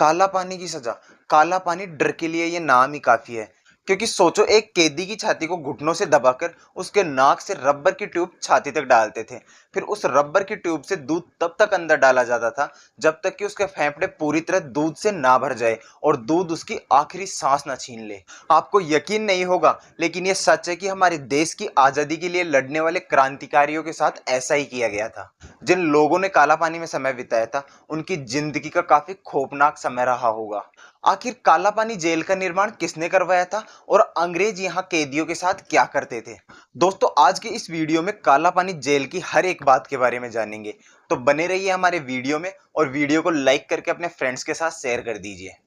काला पानी की सजा। काला पानी डर के लिए ये नाम ही काफी है। क्योंकि सोचो, एक कैदी की छाती को घुटनों से दबाकर उसके नाक से रबर की ट्यूब छाती तक डालते थे। फिर उस रबर की ट्यूब से दूध तब तक अंदर डाला जाता था जब तक कि उसके फेफड़े पूरी तरह दूध से ना भर जाए और दूध उसकी आखिरी सांस ना छीन ले। आपको यकीन नहीं होगा, लेकिन ये सच है कि हमारे देश की आजादी के लिए लड़ने वाले क्रांतिकारियों के साथ ऐसा ही किया गया था। जिन लोगों ने काला पानी में समय बिताया था, उनकी जिंदगी का काफी खौफनाक समय रहा होगा। आखिर काला पानी जेल का निर्माण किसने करवाया था और अंग्रेज यहाँ कैदियों के साथ क्या करते थे? दोस्तों, आज के इस वीडियो में काला पानी जेल की हर एक बात के बारे में जानेंगे। तो बने रहिए हमारे वीडियो में और वीडियो को लाइक करके अपने फ्रेंड्स के साथ शेयर कर दीजिए।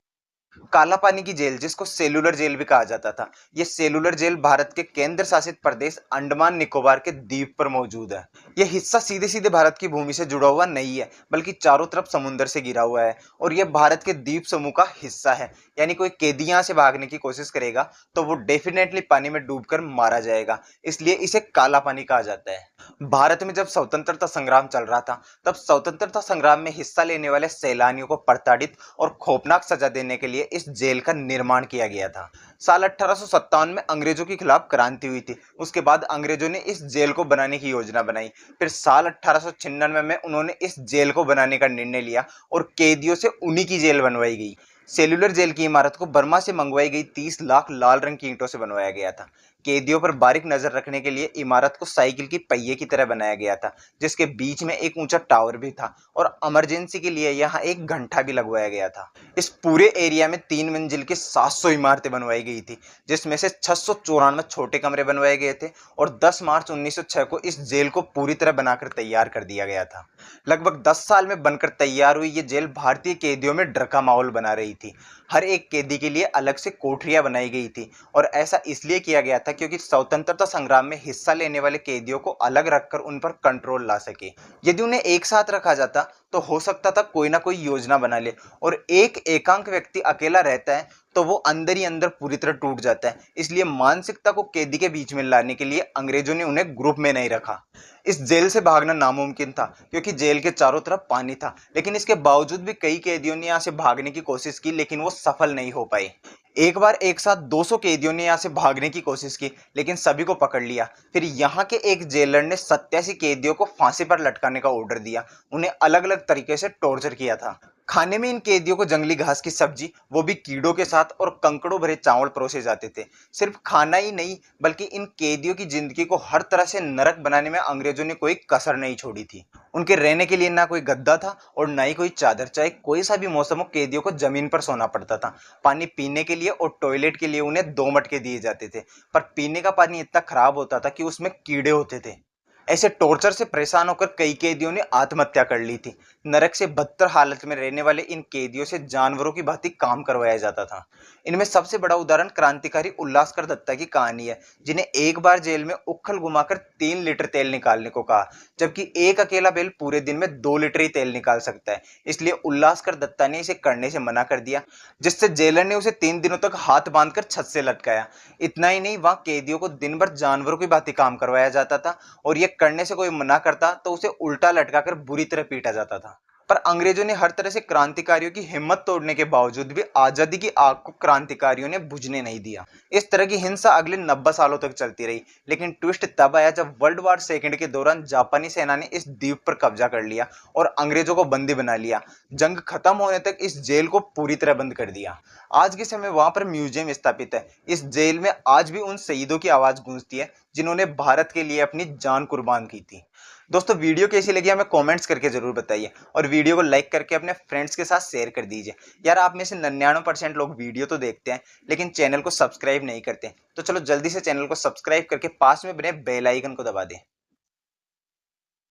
काला पानी की जेल, जिसको सेलुलर जेल भी कहा जाता था, यह सेलुलर जेल भारत के केंद्र शासित प्रदेश अंडमान निकोबार के द्वीप पर मौजूद है। यह हिस्सा सीधे सीधे भारत की भूमि से जुड़ा हुआ नहीं है, बल्कि चारों तरफ समुद्र से घिरा हुआ है और यह भारत के द्वीप समूह का हिस्सा है। यानी कोई कैदी यहाँ से भागने की कोशिश करेगा तो वो डेफिनेटली पानी में डूबकर मारा जाएगा, इसलिए इसे काला पानी कहा जाता है। भारत में जब स्वतंत्रता संग्राम चल रहा था, तब स्वतंत्रता संग्राम में हिस्सा लेने वाले सैलानियों को प्रताड़ित और खौफनाक सजा देने के लिए इस जेल का निर्माण किया गया था। साल 1857 में अंग्रेजों के खिलाफ क्रांति हुई थी। उसके बाद अंग्रेजों ने इस जेल को बनाने की योजना बनाई। फिर साल 1896 में उन्होंने इस जेल को बनाने का निर्णय लिया और कैदियों से उन्हीं की जेल बनवाई गई। सेलुलर जेल की इमारत को बर्मा से मंगवाई गई 30 लाख लाल रंग की ईंटों से बनवाया गया था। कैदियों पर बारीक नजर रखने के लिए इमारत को साइकिल की पहिए की तरह बनाया गया था, जिसके बीच में एक ऊंचा टावर भी था और इमरजेंसी के लिए यहाँ एक घंटा भी लगवाया गया था। इस पूरे एरिया में 3 मंजिल की 700 इमारतें बनवाई गई थी, जिसमें से 694 छोटे कमरे बनवाए गए थे और 10 मार्च 1906 को इस जेल को पूरी तरह बनाकर तैयार कर दिया गया था। लगभग 10 साल में बनकर तैयार हुई ये जेल भारतीय कैदियों में डर का माहौल बना रही थी। हर एक कैदी के लिए अलग से कोठरियां बनाई गई थी और ऐसा इसलिए किया गया था क्योंकि स्वतंत्रता संग्राम में हिस्सा लेने वाले कैदियों को अलग रखकर उन पर कंट्रोल ला सके। यदि उन्हें एक साथ रखा जाता तो हो सकता था कोई ना कोई योजना बना ले, और एक एकांक व्यक्ति अकेला रहता है तो वो अंदर ही अंदर पूरी तरह टूट जाता है। इसलिए मानसिकता को कैदी के बीच में लाने के लिए अंग्रेजों ने उन्हें ग्रुप में नहीं रखा। इस जेल से भागना नामुमकिन था क्योंकि जेल के चारों तरफ पानी था, लेकिन इसके बावजूद भी कई कैदियों ने यहाँ से भागने की कोशिश की, लेकिन वो सफल नहीं हो पाए। एक बार एक साथ 200 कैदियों ने यहाँ से भागने की कोशिश की, लेकिन सभी को पकड़ लिया। फिर यहाँ के एक जेलर ने 87 कैदियों को फांसी पर लटकाने का ऑर्डर दिया। उन्हें अलग अलग तरीके से टॉर्चर किया था। खाने में इन कैदियों को जंगली घास की सब्जी, वो भी कीड़ों के साथ, और कंकड़ों भरे चावल परोसे जाते थे। सिर्फ खाना ही नहीं, बल्कि इन कैदियों की जिंदगी को हर तरह से नरक बनाने में अंग्रेजों ने कोई कसर नहीं छोड़ी थी। उनके रहने के लिए ना कोई गद्दा था और ना ही कोई चादर। चाहे कोई सा भी मौसम हो, कैदियों को जमीन पर सोना पड़ता था। पानी पीने के लिए और टॉयलेट के लिए उन्हें 2 मटके दिए जाते थे, पर पीने का पानी इतना खराब होता था कि उसमें कीड़े होते थे। ऐसे टॉर्चर से परेशान होकर कई कैदियों ने आत्महत्या कर ली थी। नरक से बदतर हालत में रहने वाले इन कैदियों से जानवरों की भांति काम करवाया जाता था। इनमें सबसे बड़ा उदाहरण क्रांतिकारी उल्लासकर दत्ता की कहानी है, जिन्हें एक बार जेल में उखल घुमाकर 3 लीटर तेल निकालने को कहा, जबकि एक अकेला बैल पूरे दिन में 2 लीटर ही तेल निकाल सकता है। इसलिए उल्लासकर दत्ता ने इसे करने से मना कर दिया, जिससे जेलर ने उसे 3 दिनों तक हाथ बांधकर छत से लटकाया। इतना ही नहीं, वहां कैदियों को दिन भर जानवरों की भांति काम करवाया जाता था और यह करने से कोई मना करता तो उसे उल्टा लटकाकर बुरी तरह पीटा जाता था। पर अंग्रेजों ने हर तरह से क्रांतिकारियों की हिम्मत तोड़ने के बावजूद भी आजादी की आग को क्रांतिकारियों ने बुझने नहीं दिया। इस तरह की हिंसा अगले 90 सालों तक चलती रही, लेकिन ट्विस्ट तब आया जब वर्ल्ड वार सेकंड के दौरान जापानी सेना ने इस द्वीप पर कब्जा कर लिया और अंग्रेजों को बंदी बना लिया। जंग खत्म होने तक इस जेल को पूरी तरह बंद कर दिया। आज के समय वहां पर म्यूजियम स्थापित है। इस जेल में आज भी उन शहीदों की आवाज गूंजती है जिन्होंने भारत के लिए अपनी जान कुर्बान की थी। दोस्तों, वीडियो कैसी लगी हमें कमेंट्स करके जरूर बताइए और वीडियो को लाइक करके अपने फ्रेंड्स के साथ शेयर कर दीजिए। यार, आप में से 99% लोग वीडियो तो देखते हैं लेकिन चैनल को सब्सक्राइब नहीं करते, तो चलो जल्दी से चैनल को सब्सक्राइब करके पास में बने बेल आइकन को दबा दें।